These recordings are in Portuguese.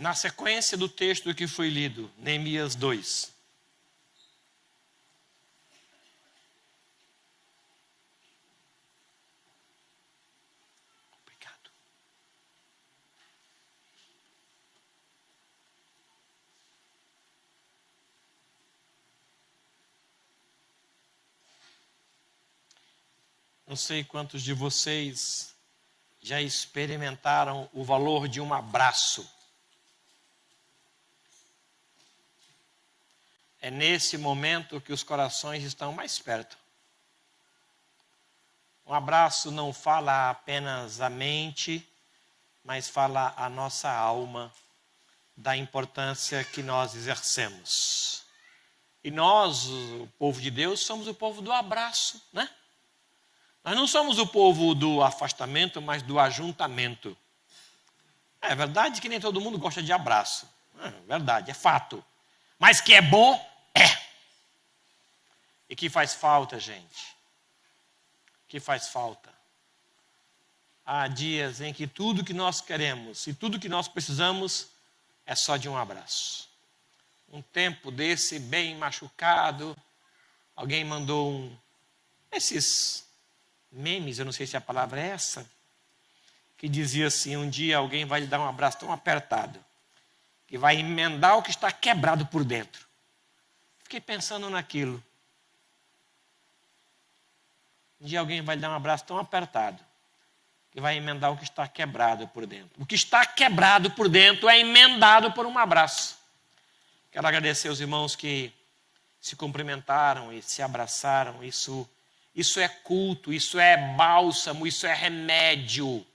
Na sequência do texto que foi lido, Neemias 2. Obrigado. Não sei quantos de vocês já experimentaram o valor de um abraço. É nesse momento que os corações estão mais perto. Um abraço não fala apenas a mente, mas fala a nossa alma, da importância que nós exercemos. E nós, o povo de Deus, somos o povo do abraço, né? Nós não somos o povo do afastamento, mas do ajuntamento. É verdade que nem todo mundo gosta de abraço. É verdade, é fato. Mas que é bom, é. E que faz falta, gente. Que faz falta. Há dias em que tudo que nós queremos e tudo que nós precisamos é só de um abraço. Um tempo desse bem machucado, alguém mandou esses memes, eu não sei se a palavra é essa, que dizia assim: um dia alguém vai lhe dar um abraço tão apertado, que vai emendar o que está quebrado por dentro. Fiquei pensando naquilo. Um dia alguém vai lhe dar um abraço tão apertado, que vai emendar o que está quebrado por dentro. O que está quebrado por dentro é emendado por um abraço. Quero agradecer aos irmãos que se cumprimentaram e se abraçaram. Isso é culto, isso é bálsamo, isso é remédio.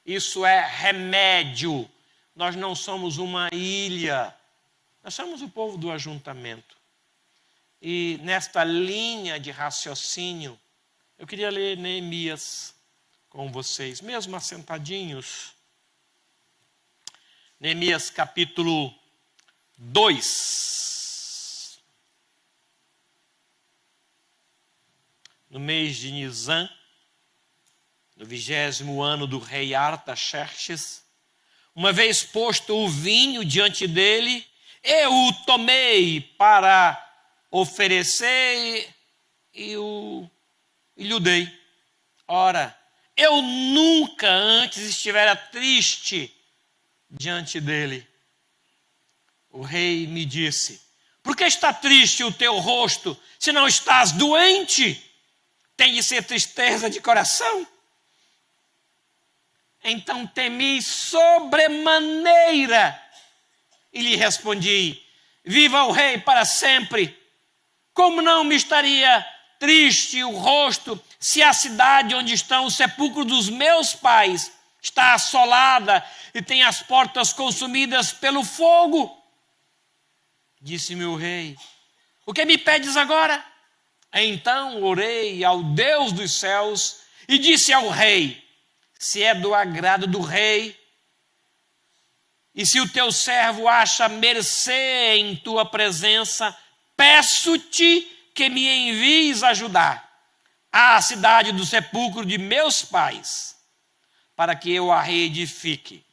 Isso é remédio. Nós não somos uma ilha, nós somos o povo do ajuntamento. E nesta linha de raciocínio, eu queria ler Neemias com vocês, mesmo assentadinhos. Neemias capítulo 2. No mês de Nisan, no 20º ano do rei Artaxerxes, uma vez posto o vinho diante dele, eu o tomei para oferecer e lhe o dei. Ora, eu nunca antes estivera triste diante dele. O rei me disse: por que está triste o teu rosto, se não estás doente? Tem de ser tristeza de coração? Então temi sobremaneira e lhe respondi: viva o rei para sempre! Como não me estaria triste o rosto se a cidade onde estão os sepulcros dos meus pais está assolada e tem as portas consumidas pelo fogo? Disse-me o rei: o que me pedes agora? Então orei ao Deus dos céus e disse ao rei: se é do agrado do rei, e se o teu servo acha mercê em tua presença, peço-te que me envies ajudar à cidade do sepulcro de meus pais, para que eu a reedifique.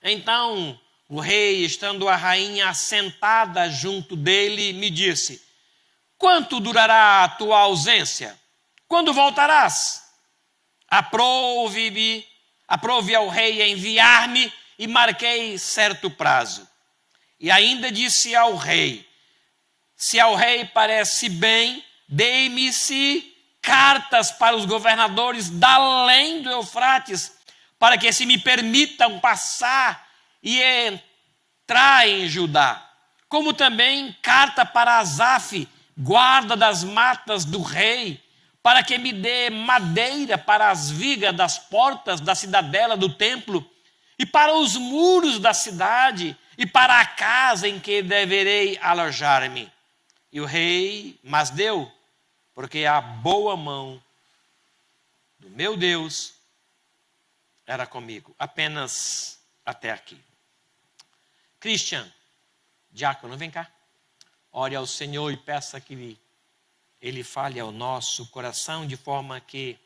Então o rei, estando a rainha assentada junto dele, me disse: quanto durará a tua ausência? Quando voltarás? Aprove ao rei enviar-me, e marquei certo prazo. E ainda disse ao rei: se ao rei parece bem, dei-me-se cartas para os governadores da além do Eufrates, para que se me permitam passar e entrar em Judá. Como também carta para Asaf, guarda das matas do rei, para que me dê madeira para as vigas das portas da cidadela do templo, e para os muros da cidade, e para a casa em que deverei alojar-me. E o rei mas deu, porque a boa mão do meu Deus era comigo. Apenas até aqui. Christian, diácono, vem cá. Ore ao Senhor e peça que Ele fale ao nosso coração de forma que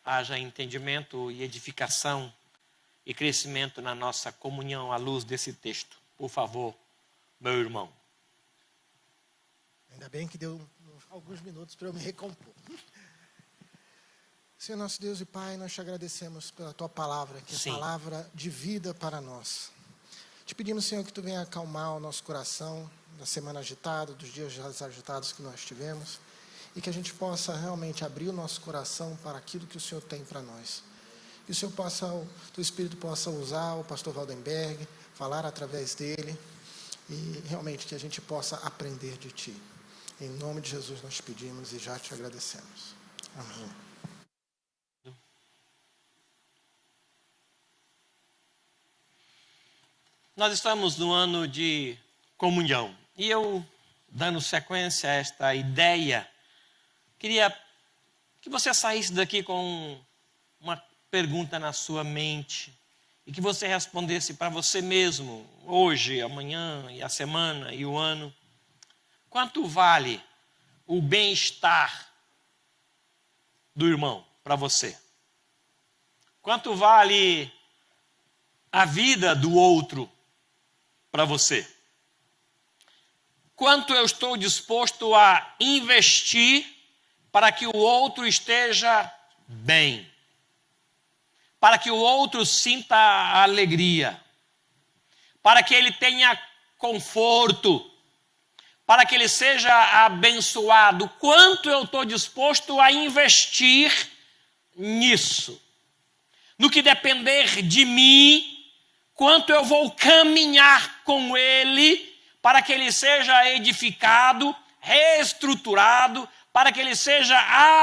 haja entendimento e edificação e crescimento na nossa comunhão à luz desse texto. Por favor, meu irmão. Ainda bem que deu alguns minutos para eu me recompor. Senhor nosso Deus e Pai, nós te agradecemos pela tua palavra, que é palavra de vida para nós. Te pedimos, Senhor, que tu venha acalmar o nosso coração da semana agitada, dos dias agitados que nós tivemos, e que a gente possa realmente abrir o nosso coração para aquilo que o Senhor tem para nós. Que o Senhor possa, o teu Espírito possa usar o pastor Waldenberg, falar através dele, e realmente que a gente possa aprender de ti. Em nome de Jesus nós te pedimos e já te agradecemos. Amém. Nós estamos no ano de comunhão. E eu, dando sequência a esta ideia, queria que você saísse daqui com uma pergunta na sua mente e que você respondesse para você mesmo, hoje, amanhã, e a semana, e o ano. Quanto vale o bem-estar do irmão para você? Quanto vale a vida do outro para você? Quanto eu estou disposto a investir para que o outro esteja bem? Para que o outro sinta alegria? Para que ele tenha conforto? Para que ele seja abençoado? Quanto eu estou disposto a investir nisso? No que depender de mim, quanto eu vou caminhar com ele para que ele seja edificado, reestruturado, para que ele seja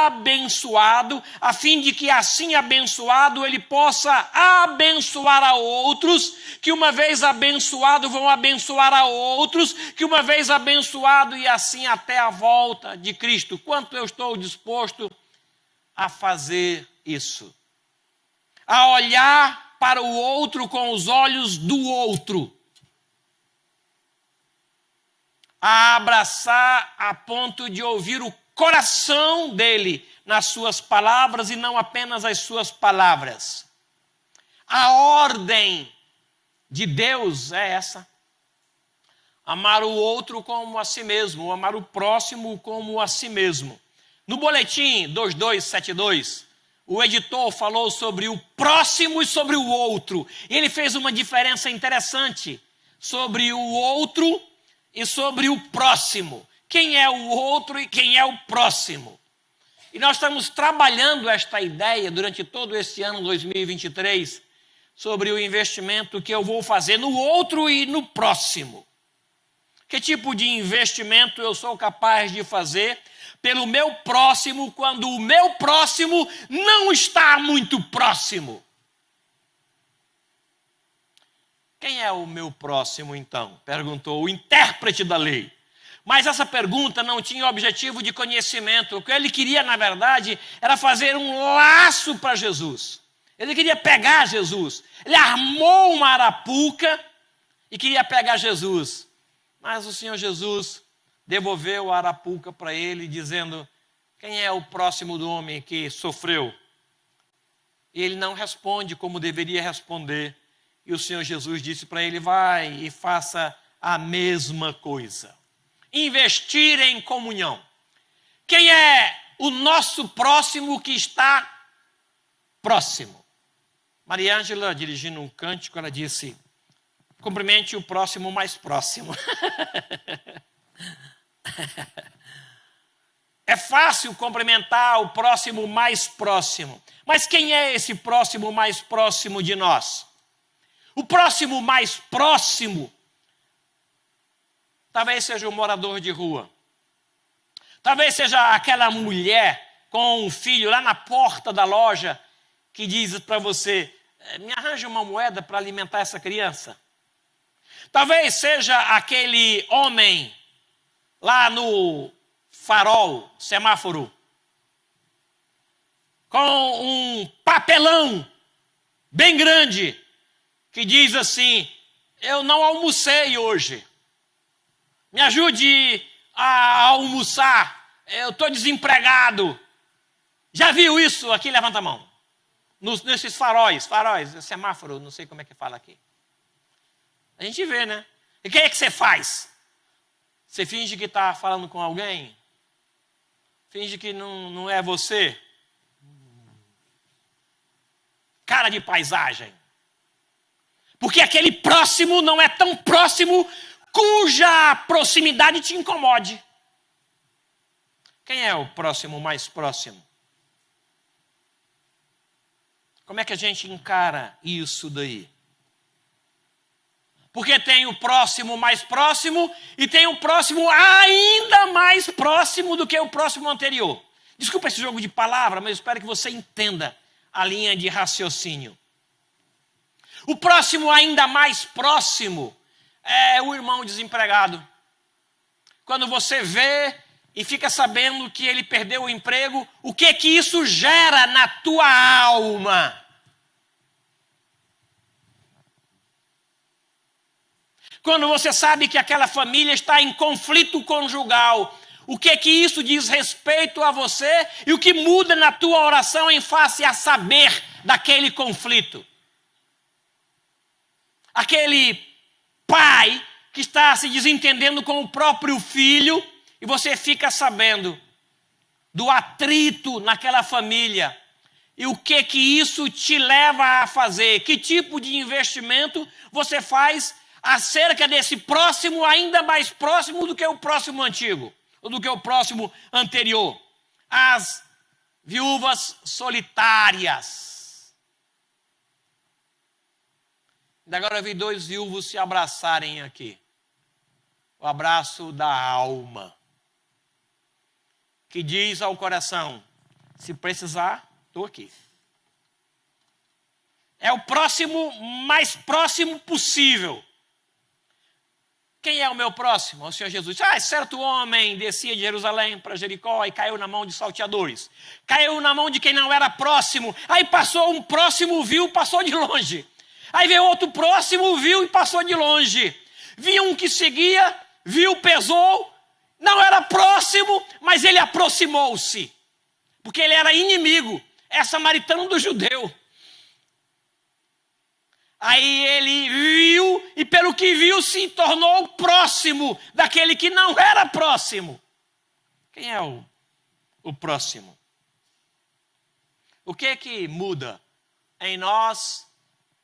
abençoado, a fim de que assim abençoado ele possa abençoar a outros, que uma vez abençoado vão abençoar a outros, que uma vez abençoado e assim até a volta de Cristo. Quanto eu estou disposto a fazer isso? A olhar para o outro com os olhos do outro, a abraçar a ponto de ouvir o coração dele nas suas palavras e não apenas as suas palavras. A ordem de Deus é essa: amar o outro como a si mesmo, amar o próximo como a si mesmo. No boletim 2272, o editor falou sobre o próximo e sobre o outro. Ele fez uma diferença interessante sobre o outro e sobre o próximo. Quem é o outro e quem é o próximo? E nós estamos trabalhando esta ideia durante todo esse ano 2023 sobre o investimento que eu vou fazer no outro e no próximo. Que tipo de investimento eu sou capaz de fazer pelo meu próximo, quando o meu próximo não está muito próximo? Quem é o meu próximo, então? Perguntou o intérprete da lei. Mas essa pergunta não tinha objetivo de conhecimento. O que ele queria, na verdade, era fazer um laço para Jesus. Ele queria pegar Jesus. Ele armou uma arapuca e queria pegar Jesus. Mas o Senhor Jesus devolveu a arapuca para ele, dizendo: quem é o próximo do homem que sofreu? E ele não responde como deveria responder. E o Senhor Jesus disse para ele: vai e faça a mesma coisa. Investir em comunhão. Quem é o nosso próximo que está próximo? Maria Ângela, dirigindo um cântico, ela disse: cumprimente o próximo mais próximo. É fácil cumprimentar o próximo mais próximo. Mas quem é esse próximo mais próximo de nós? O próximo mais próximo talvez seja um morador de rua. Talvez seja aquela mulher com um filho lá na porta da loja que diz para você: me arranja uma moeda para alimentar essa criança. Talvez seja aquele homem lá no farol, semáforo, com um papelão bem grande que diz assim: eu não almocei hoje. Me ajude a almoçar. Eu estou desempregado. Já viu isso? Aqui, levanta a mão. nesses faróis, semáforo, não sei como é que fala aqui. A gente vê, né? E o que é que você faz? Você finge que está falando com alguém? Finge que não é você? Cara de paisagem. Porque aquele próximo não é tão próximo cuja proximidade te incomode. Quem é o próximo mais próximo? Como é que a gente encara isso daí? Porque tem o próximo mais próximo e tem o próximo ainda mais próximo do que o próximo anterior. Desculpa esse jogo de palavras, mas eu espero que você entenda a linha de raciocínio. O próximo ainda mais próximo é o irmão desempregado. Quando você vê e fica sabendo que ele perdeu o emprego, o que isso gera na tua alma? Quando você sabe que aquela família está em conflito conjugal, o que isso diz respeito a você e o que muda na tua oração em face a saber daquele conflito? Aquele pai que está se desentendendo com o próprio filho e você fica sabendo do atrito naquela família e o que isso te leva a fazer, que tipo de investimento você faz acerca desse próximo ainda mais próximo do que o próximo antigo, ou do que o próximo anterior. As viúvas solitárias. E agora eu vi 2 viúvos se abraçarem aqui. O abraço da alma. Que diz ao coração, se precisar, estou aqui. É o próximo, mais próximo possível. Quem é o meu próximo? O Senhor Jesus. Certo homem descia de Jerusalém para Jericó e caiu na mão de salteadores. Caiu na mão de quem não era próximo. Aí passou um próximo, viu, passou de longe. Aí veio outro próximo, viu e passou de longe. Viu um que seguia, viu, pesou. Não era próximo, mas ele aproximou-se. Porque ele era inimigo. É samaritano do judeu. Aí ele viu, e pelo que viu, se tornou próximo daquele que não era próximo. Quem é o próximo? O que muda em nós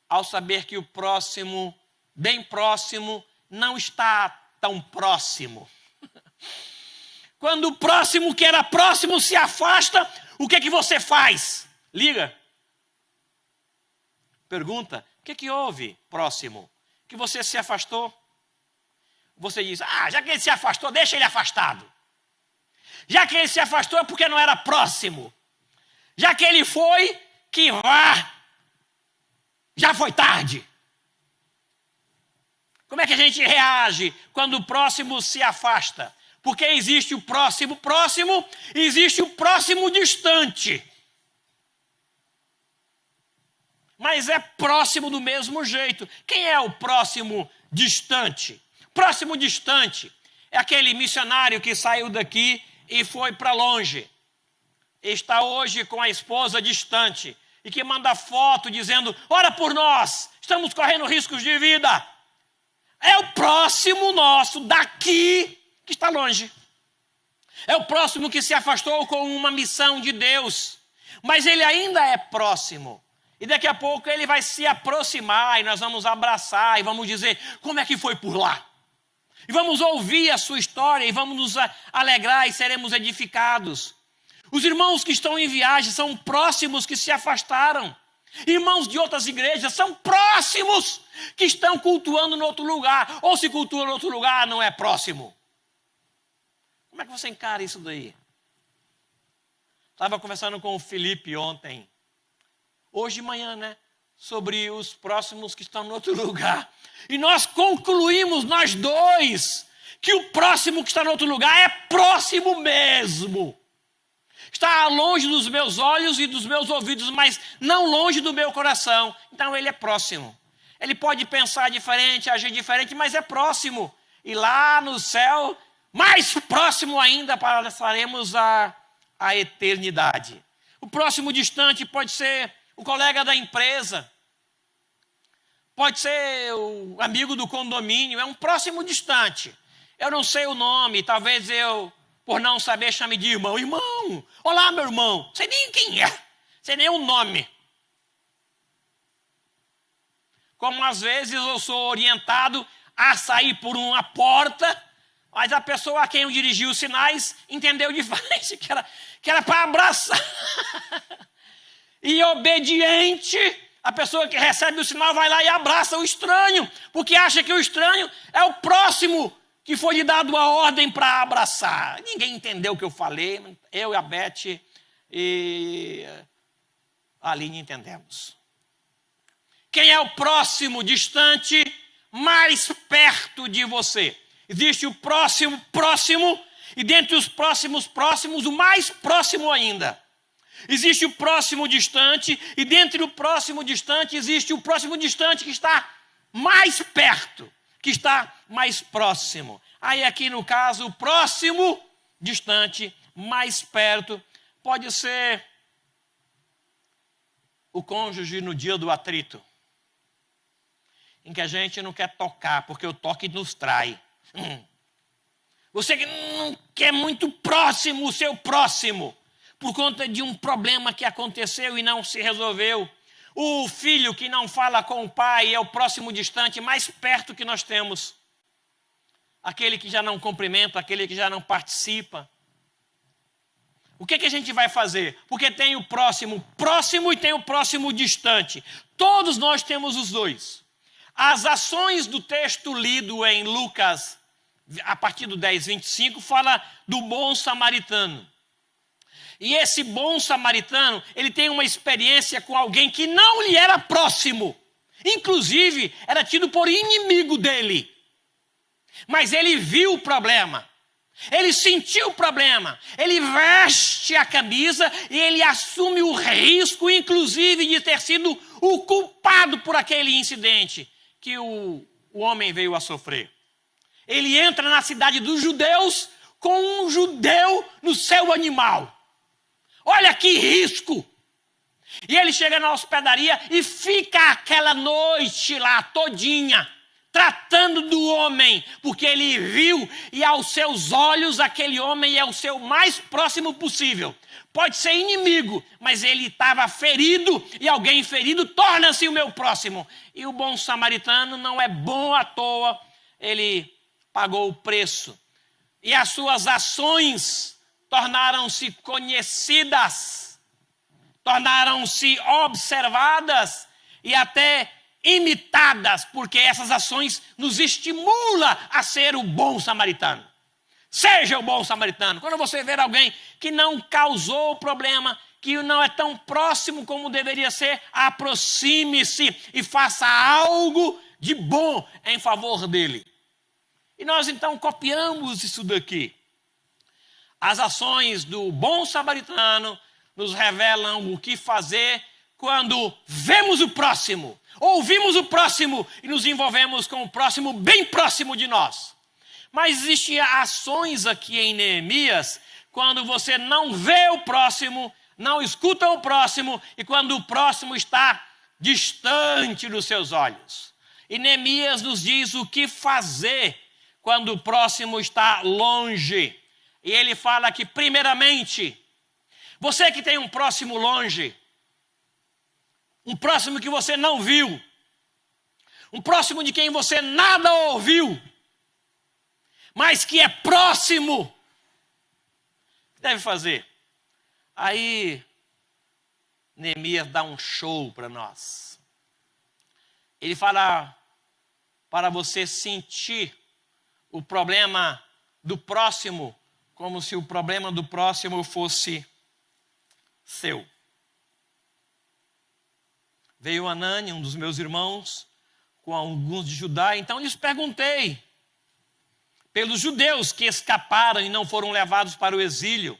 ao saber que o próximo, bem próximo, não está tão próximo? Quando o próximo que era próximo se afasta, o que você faz? Liga. Pergunta. O que houve, próximo? Que você se afastou? Você diz, já que ele se afastou, deixa ele afastado. Já que ele se afastou é porque não era próximo. Já que ele foi, que vá. Já foi tarde. Como é que a gente reage quando o próximo se afasta? Porque existe o próximo próximo e existe o próximo distante. Mas é próximo do mesmo jeito. Quem é o próximo distante? Próximo distante é aquele missionário que saiu daqui e foi para longe. Está hoje com a esposa distante e que manda foto dizendo, ora por nós, estamos correndo riscos de vida. É o próximo nosso daqui que está longe. É o próximo que se afastou com uma missão de Deus. Mas ele ainda é próximo. E daqui a pouco ele vai se aproximar e nós vamos abraçar e vamos dizer como é que foi por lá. E vamos ouvir a sua história e vamos nos alegrar e seremos edificados. Os irmãos que estão em viagem são próximos que se afastaram. Irmãos de outras igrejas são próximos que estão cultuando em outro lugar. Ou se cultua em outro lugar, não é próximo. Como é que você encara isso daí? Estava conversando com o Felipe ontem. Hoje de manhã, né? Sobre os próximos que estão em outro lugar. E nós concluímos, nós dois, que o próximo que está em outro lugar é próximo mesmo. Está longe dos meus olhos e dos meus ouvidos, mas não longe do meu coração. Então ele é próximo. Ele pode pensar diferente, agir diferente, mas é próximo. E lá no céu, mais próximo ainda, passaremos a eternidade. O próximo distante pode ser o colega da empresa, pode ser o amigo do condomínio, é um próximo distante. Eu não sei o nome, talvez eu, por não saber, chame de irmão. Irmão, olá meu irmão, sei nem quem é, sei nem o nome. Como às vezes eu sou orientado a sair por uma porta, mas a pessoa a quem eu dirigi os sinais entendeu diferente, que era para abraçar. E obediente, a pessoa que recebe o sinal vai lá e abraça o estranho, porque acha que o estranho é o próximo que foi lhe dado a ordem para abraçar. Ninguém entendeu o que eu falei, eu e a Beth e a Aline entendemos. Quem é o próximo distante mais perto de você? Existe o próximo, e dentre os próximos, o mais próximo ainda. Existe o próximo distante, e dentre o próximo distante, existe o próximo distante que está mais perto, que está mais próximo. Aí aqui no caso, o próximo distante, mais perto, pode ser o cônjuge no dia do atrito, em que a gente não quer tocar, porque o toque nos trai. Você que não quer muito próximo, o seu próximo, por conta de um problema que aconteceu e não se resolveu. O filho que não fala com o pai é o próximo distante mais perto que nós temos. Aquele que já não cumprimenta, aquele que já não participa. O que a gente vai fazer? Porque tem o próximo e tem o próximo distante. Todos nós temos os dois. As ações do texto lido em Lucas, a partir do 10:25, fala do bom samaritano. E esse bom samaritano, ele tem uma experiência com alguém que não lhe era próximo. Inclusive, era tido por inimigo dele. Mas ele viu o problema. Ele sentiu o problema. Ele veste a camisa e ele assume o risco, inclusive, de ter sido o culpado por aquele incidente que o homem veio a sofrer. Ele entra na cidade dos judeus com um judeu no seu animal. Olha que risco! E ele chega na hospedaria e fica aquela noite lá todinha, tratando do homem, porque ele viu e aos seus olhos aquele homem é o seu mais próximo possível. Pode ser inimigo, mas ele estava ferido e alguém ferido torna-se o meu próximo. E o bom samaritano não é bom à toa, ele pagou o preço. E as suas ações tornaram-se conhecidas, tornaram-se observadas e até imitadas, porque essas ações nos estimulam a ser o bom samaritano. Seja o bom samaritano. Quando você ver alguém que não causou o problema, que não é tão próximo como deveria ser, aproxime-se e faça algo de bom em favor dele. E nós então copiamos isso daqui. As ações do bom samaritano nos revelam o que fazer quando vemos o próximo, ouvimos o próximo e nos envolvemos com o próximo bem próximo de nós. Mas existem ações aqui em Neemias quando você não vê o próximo, não escuta o próximo e quando o próximo está distante dos seus olhos. E Neemias nos diz o que fazer quando o próximo está longe. E ele fala que, primeiramente, você que tem um próximo longe, um próximo que você não viu, um próximo de quem você nada ouviu, mas que é próximo, o que deve fazer? Aí, Neemias dá um show para nós. Ele fala para você sentir o problema do próximo como se o problema do próximo fosse seu. Veio Anani, um dos meus irmãos, com alguns de Judá, então lhes perguntei pelos judeus que escaparam e não foram levados para o exílio,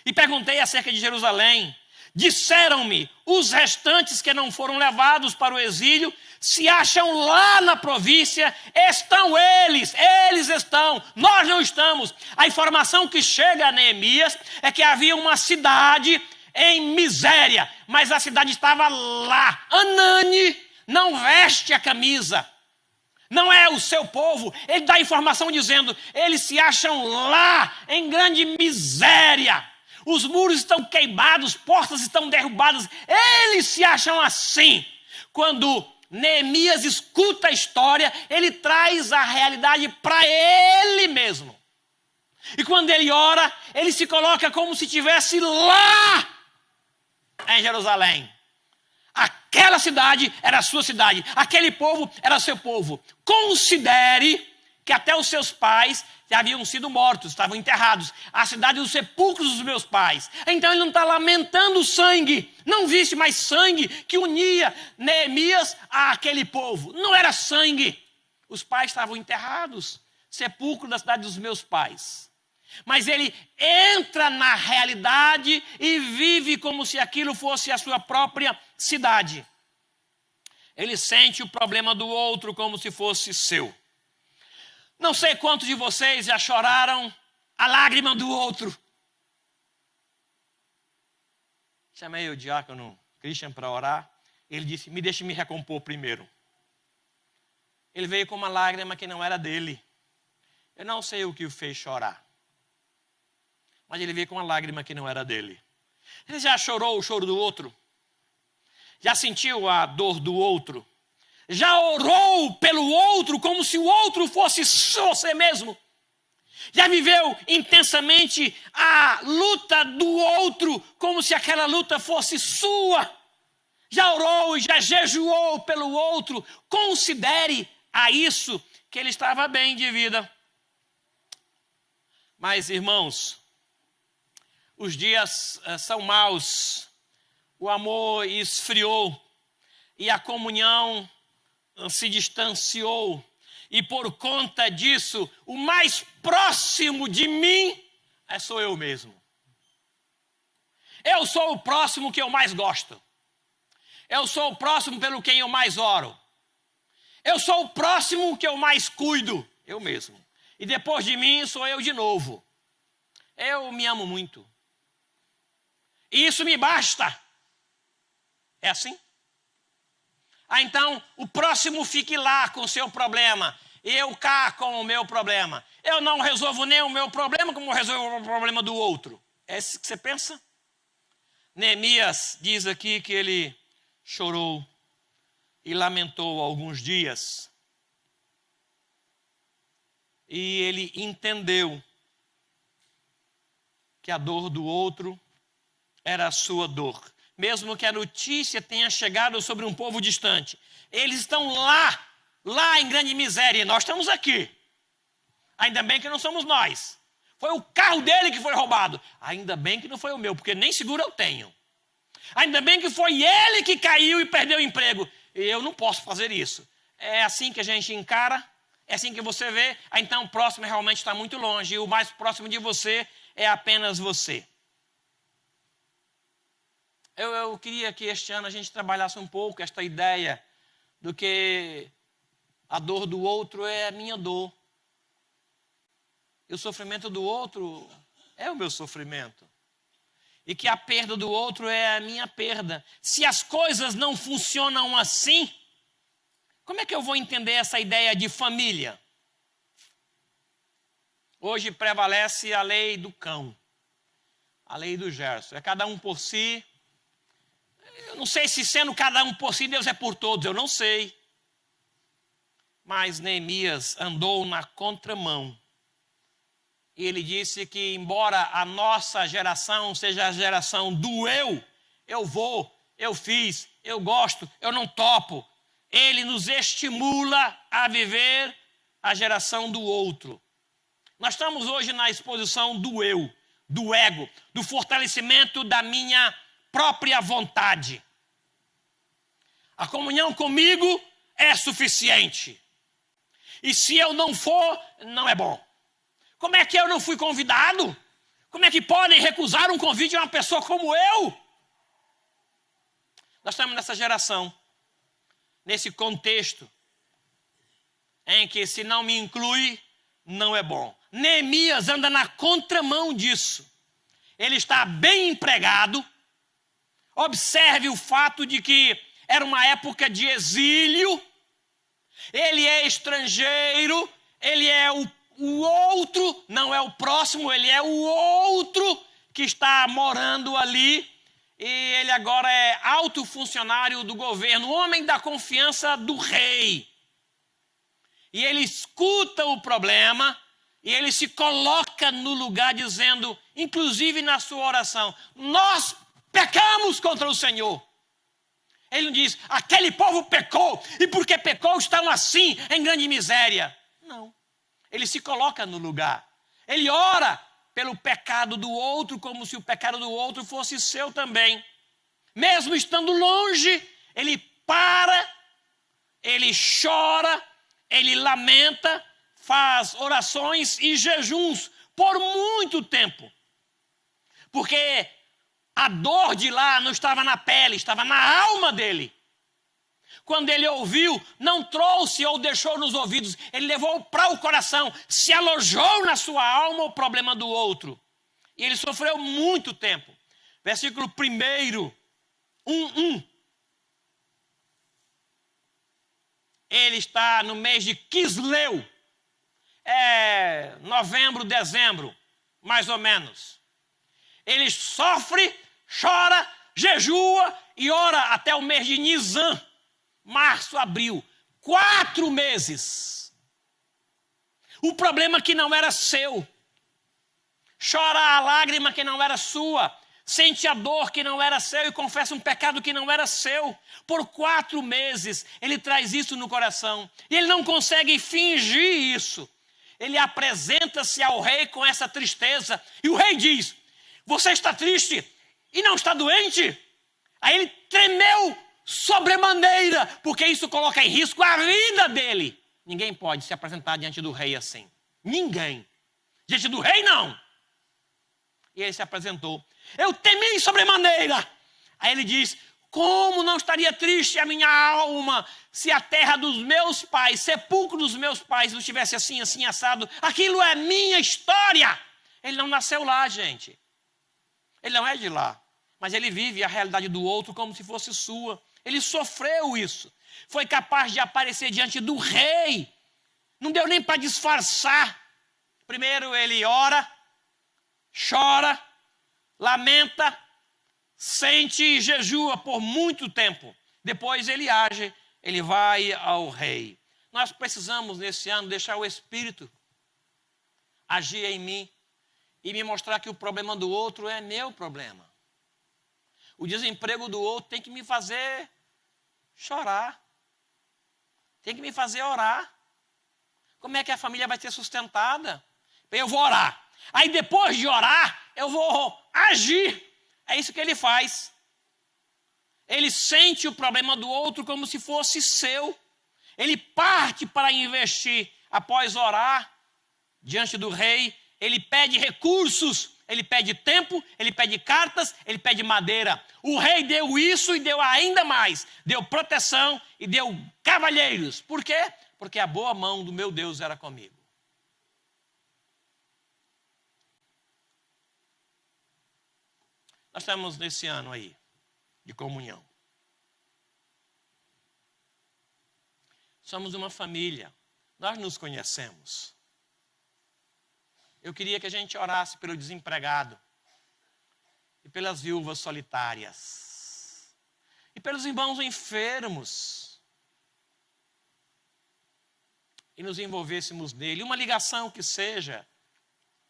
e perguntei acerca de Jerusalém. Disseram-me, os restantes que não foram levados para o exílio, se acham lá na província, estão eles estão, nós não estamos. A informação que chega a Neemias é que havia uma cidade em miséria, mas a cidade estava lá. Anani não veste a camisa, não é o seu povo. Ele dá informação dizendo, eles se acham lá em grande miséria. Os muros estão queimados, portas estão derrubadas. Eles se acham assim. Quando Neemias escuta a história, ele traz a realidade para ele mesmo. E quando ele ora, ele se coloca como se estivesse lá em Jerusalém. Aquela cidade era a sua cidade, aquele povo era seu povo. Considere que até os seus pais já haviam sido mortos, estavam enterrados. A cidade dos sepulcros dos meus pais. Então ele não está lamentando o sangue. Não viste mais sangue que unia Neemias àquele povo. Não era sangue. Os pais estavam enterrados. Sepulcro da cidade dos meus pais. Mas ele entra na realidade e vive como se aquilo fosse a sua própria cidade. Ele sente o problema do outro como se fosse seu. Não sei quantos de vocês já choraram a lágrima do outro. Chamei o diácono Christian para orar. Ele disse, me deixe me recompor primeiro. Ele veio com uma lágrima que não era dele. Eu não sei o que o fez chorar. Mas ele veio com uma lágrima que não era dele. Ele já chorou o choro do outro? Já sentiu a dor do outro? Já orou pelo outro como se o outro fosse você mesmo? Já viveu intensamente a luta do outro como se aquela luta fosse sua? Já orou e já jejuou pelo outro? Considere a isso que ele estava bem de vida. Mas, irmãos, os dias são maus, o amor esfriou e a comunhão se distanciou. E por conta disso, o mais próximo de mim sou eu mesmo. Eu sou o próximo que eu mais gosto. Eu sou o próximo pelo quem eu mais oro. Eu sou o próximo que eu mais cuido, eu mesmo. E depois de mim sou eu de novo. Eu me amo muito. E isso me basta. É assim? Então, o próximo fique lá com o seu problema. E eu cá com o meu problema. Eu não resolvo nem o meu problema como resolvo o problema do outro. É isso que você pensa? Neemias diz aqui que ele chorou e lamentou alguns dias. E ele entendeu que a dor do outro era a sua dor. Mesmo que a notícia tenha chegado sobre um povo distante. Eles estão lá em grande miséria, e nós estamos aqui. Ainda bem que não somos nós. Foi o carro dele que foi roubado. Ainda bem que não foi o meu, porque nem seguro eu tenho. Ainda bem que foi ele que caiu e perdeu o emprego. Eu não posso fazer isso. É assim que a gente encara, é assim que você vê. Então o próximo realmente está muito longe, e o mais próximo de você é apenas você. Eu queria que este ano a gente trabalhasse um pouco esta ideia do que a dor do outro é a minha dor. E o sofrimento do outro é o meu sofrimento. E que a perda do outro é a minha perda. Se as coisas não funcionam assim, como é que eu vou entender essa ideia de família? Hoje prevalece a lei do cão, a lei do Gerson. É cada um por si. Eu não sei se sendo cada um por si, Deus é por todos, eu não sei. Mas Neemias andou na contramão. E ele disse que embora a nossa geração seja a geração do eu vou, eu fiz, eu gosto, eu não topo. Ele nos estimula a viver a geração do outro. Nós estamos hoje na exposição do eu, do ego, do fortalecimento da minha própria vontade. A comunhão comigo é suficiente. E se eu não for, não é bom. Como é que eu não fui convidado? Como é que podem recusar um convite de uma pessoa como eu? Nós estamos nessa geração, nesse contexto, em que se não me inclui, não é bom. Neemias anda na contramão disso. Ele está bem empregado, Observe o fato de que era uma época de exílio, ele é estrangeiro, ele é o outro, não é o próximo, ele é o outro que está morando ali, e ele agora é alto funcionário do governo, homem da confiança do rei. E ele escuta o problema e ele se coloca no lugar dizendo, inclusive na sua oração, nós pecamos contra o Senhor. Ele não diz, aquele povo pecou e porque pecou estão assim, em grande miséria. Não. Ele se coloca no lugar. Ele ora pelo pecado do outro como se o pecado do outro fosse seu também. Mesmo estando longe, ele para, ele chora, ele lamenta, faz orações e jejuns por muito tempo. Porque a dor de lá não estava na pele, estava na alma dele. Quando ele ouviu, não trouxe ou deixou nos ouvidos, ele levou para o coração, se alojou na sua alma o problema do outro. E ele sofreu muito tempo. Versículo 1, 1. Ele está no mês de Quisleu, novembro, dezembro, mais ou menos. Ele sofre, chora, jejua e ora até o mês de Nisan, março, abril, 4 meses. O problema que não era seu, chora a lágrima que não era sua, sente a dor que não era seu e confessa um pecado que não era seu. Por 4 meses ele traz isso no coração e ele não consegue fingir isso. Ele apresenta-se ao rei com essa tristeza e o rei diz, você está triste e não está doente? Aí ele tremeu sobremaneira, porque isso coloca em risco a vida dele. Ninguém pode se apresentar diante do rei assim. Ninguém. Diante do rei, não. E ele se apresentou. Eu temi sobremaneira. Aí ele diz, como não estaria triste a minha alma se a terra dos meus pais, sepulcro dos meus pais, não estivesse assim, assim, assado. Aquilo é minha história. Ele não nasceu lá, gente. Ele não é de lá. Mas ele vive a realidade do outro como se fosse sua. Ele sofreu isso. Foi capaz de aparecer diante do rei. Não deu nem para disfarçar. Primeiro ele ora, chora, lamenta, sente e jejua por muito tempo. Depois ele age, ele vai ao rei. Nós precisamos nesse ano deixar o Espírito agir em mim e me mostrar que o problema do outro é meu problema. O desemprego do outro tem que me fazer chorar. Tem que me fazer orar. Como é que a família vai ser sustentada? Eu vou orar. Aí depois de orar, eu vou agir. É isso que ele faz. Ele sente o problema do outro como se fosse seu. Ele parte para investir. Após orar diante do rei, ele pede recursos, ele pede tempo, ele pede cartas, ele pede madeira. O rei deu isso e deu ainda mais. Deu proteção e deu cavalheiros. Por quê? Porque a boa mão do meu Deus era comigo. Nós estamos nesse ano aí, de comunhão. Somos uma família, nós nos conhecemos. Eu queria que a gente orasse pelo desempregado e pelas viúvas solitárias e pelos irmãos enfermos e nos envolvêssemos nele. Uma ligação que seja,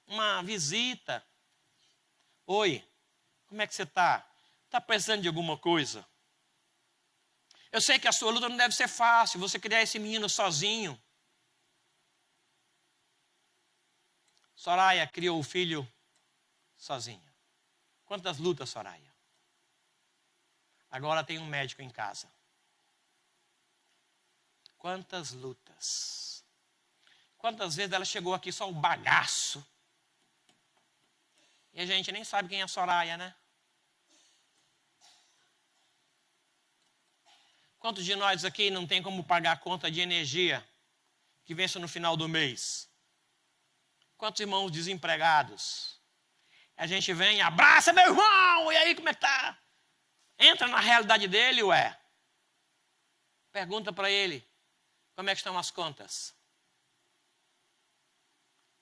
uma visita. Oi, como é que você está? Está precisando de alguma coisa? Eu sei que a sua luta não deve ser fácil, você criar esse menino sozinho. Soraya criou o filho sozinha. Quantas lutas, Soraya? Agora tem um médico em casa. Quantas lutas. Quantas vezes ela chegou aqui só o bagaço. E a gente nem sabe quem é a Soraya, né? Quantos de nós aqui não tem como pagar a conta de energia que vence no final do mês? Quantos irmãos desempregados? A gente vem, abraça meu irmão, e aí como é que tá? Entra na realidade dele, ué. Pergunta para ele, como é que estão as contas?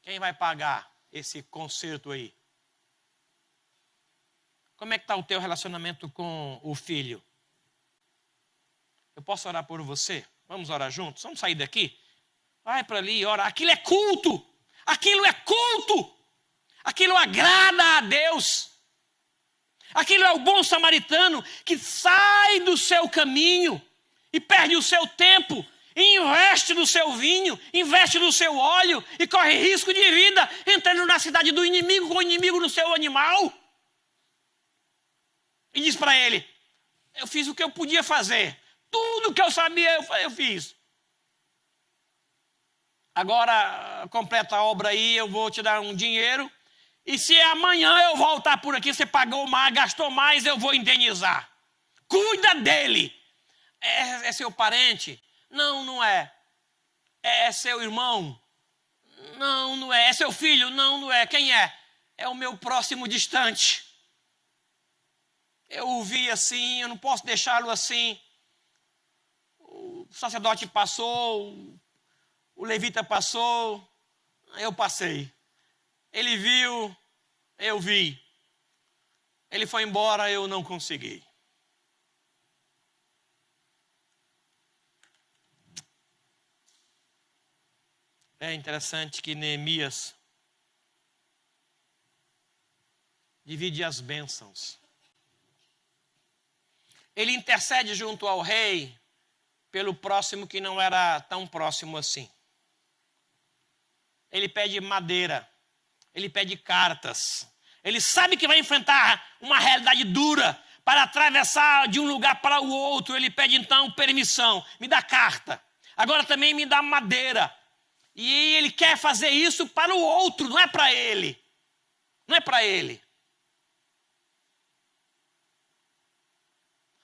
Quem vai pagar esse conserto aí? Como é que está o teu relacionamento com o filho? Eu posso orar por você? Vamos orar juntos? Vamos sair daqui? Vai para ali e ora. Aquilo é culto. Aquilo é culto. Aquilo agrada a Deus. Aquilo é o bom samaritano que sai do seu caminho e perde o seu tempo, e investe no seu vinho, investe no seu óleo e corre risco de vida entrando na cidade do inimigo com o inimigo no seu animal. E diz para ele, eu fiz o que eu podia fazer. Tudo que eu sabia eu fiz. Agora completa a obra aí, eu vou te dar um dinheiro. E se amanhã eu voltar por aqui, você pagou mais, gastou mais, eu vou indenizar. Cuida dele. É seu parente? Não, não é. É seu irmão? Não, não é. É seu filho? Não, não é. Quem é? É o meu próximo distante. Eu o vi assim, eu não posso deixá-lo assim. O sacerdote passou, o levita passou, eu passei. Ele viu, eu vi. Ele foi embora, eu não consegui. É interessante que Neemias divide as bênçãos. Ele intercede junto ao rei pelo próximo que não era tão próximo assim. Ele pede madeira, ele pede cartas. Ele sabe que vai enfrentar uma realidade dura para atravessar de um lugar para o outro. Ele pede então permissão, me dá carta. Agora também me dá madeira. E ele quer fazer isso para o outro, não é para ele. Não é para ele.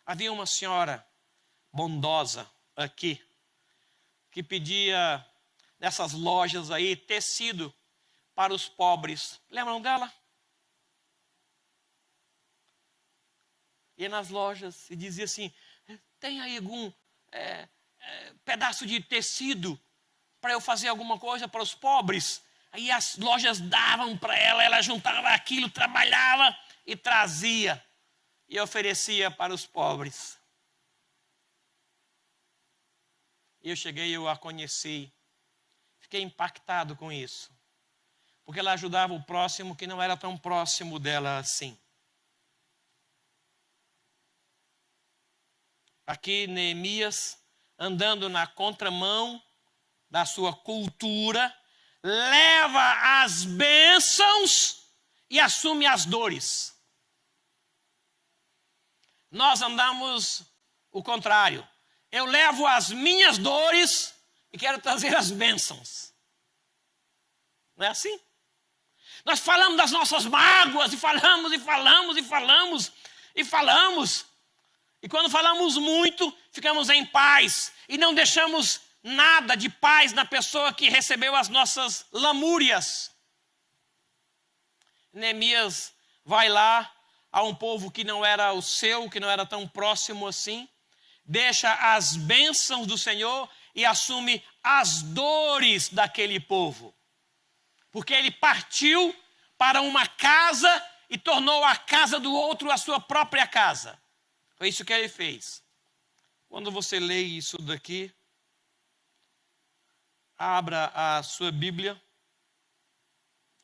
Havia uma senhora bondosa aqui, que pedia nessas lojas aí tecido para os pobres. Lembram dela? Ia nas lojas e dizia assim, tem aí algum pedaço de tecido para eu fazer alguma coisa para os pobres? Aí as lojas davam para ela, ela juntava aquilo, trabalhava e trazia e oferecia para os pobres. E eu cheguei, eu a conheci, fiquei impactado com isso, porque ela ajudava o próximo que não era tão próximo dela assim. Aqui Neemias, andando na contramão da sua cultura, leva as bênçãos e assume as dores. Nós andamos o contrário. Eu levo as minhas dores e quero trazer as bênçãos. Não é assim? Nós falamos das nossas mágoas e falamos, e falamos, e falamos, e falamos. E quando falamos muito, ficamos em paz e não deixamos nada de paz na pessoa que recebeu as nossas lamúrias. Neemias vai lá a um povo que não era o seu, que não era tão próximo assim, deixa as bênçãos do Senhor e assume as dores daquele povo. Porque ele partiu para uma casa e tornou a casa do outro a sua própria casa. Foi isso que ele fez. Quando você lê isso daqui, abra a sua Bíblia,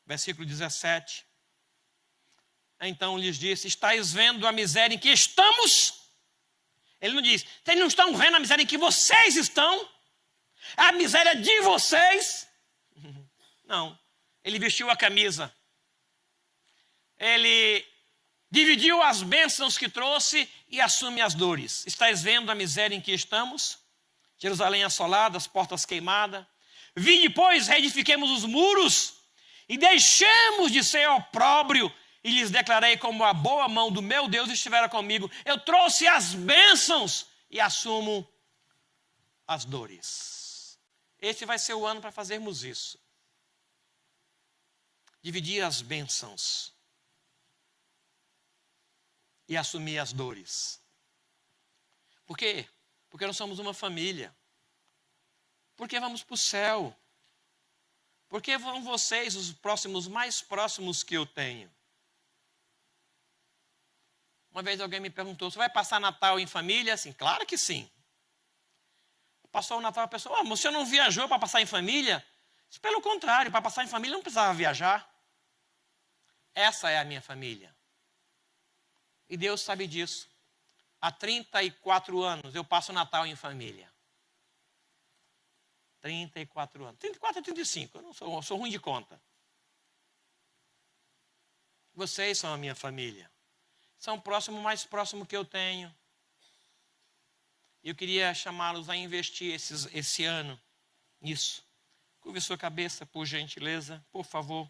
versículo 17. Então lhes disse, estáis vendo a miséria em que estamos? Ele não diz, vocês não estão vendo a miséria em que vocês estão? A miséria de vocês? Não, ele vestiu a camisa. Ele dividiu as bênçãos que trouxe e assume as dores. Estáis vendo a miséria em que estamos? Jerusalém assolada, as portas queimadas. Vinde, pois, reedifiquemos os muros e deixemos de ser opróbrio. E lhes declarei como a boa mão do meu Deus estivera comigo. Eu trouxe as bênçãos e assumo as dores. Esse vai ser o ano para fazermos isso. Dividir as bênçãos. e assumir as dores. Por quê? Porque nós somos uma família. Porque vamos para o céu. Porque vão vocês os próximos, mais próximos que eu tenho. Uma vez alguém me perguntou, você vai passar Natal em família? Assim, claro que sim. Passou o Natal, a pessoa, mas você não viajou para passar em família? Pelo contrário, para passar em família não precisava viajar. Essa é a minha família. E Deus sabe disso. Há 34 anos eu passo o Natal em família. 34 anos. 34 a 35, eu não sou ruim de conta. Vocês são a minha família. São o próximo, mais próximo que eu tenho. Eu queria chamá-los a investir esse ano nisso. Curve sua cabeça, por gentileza, por favor.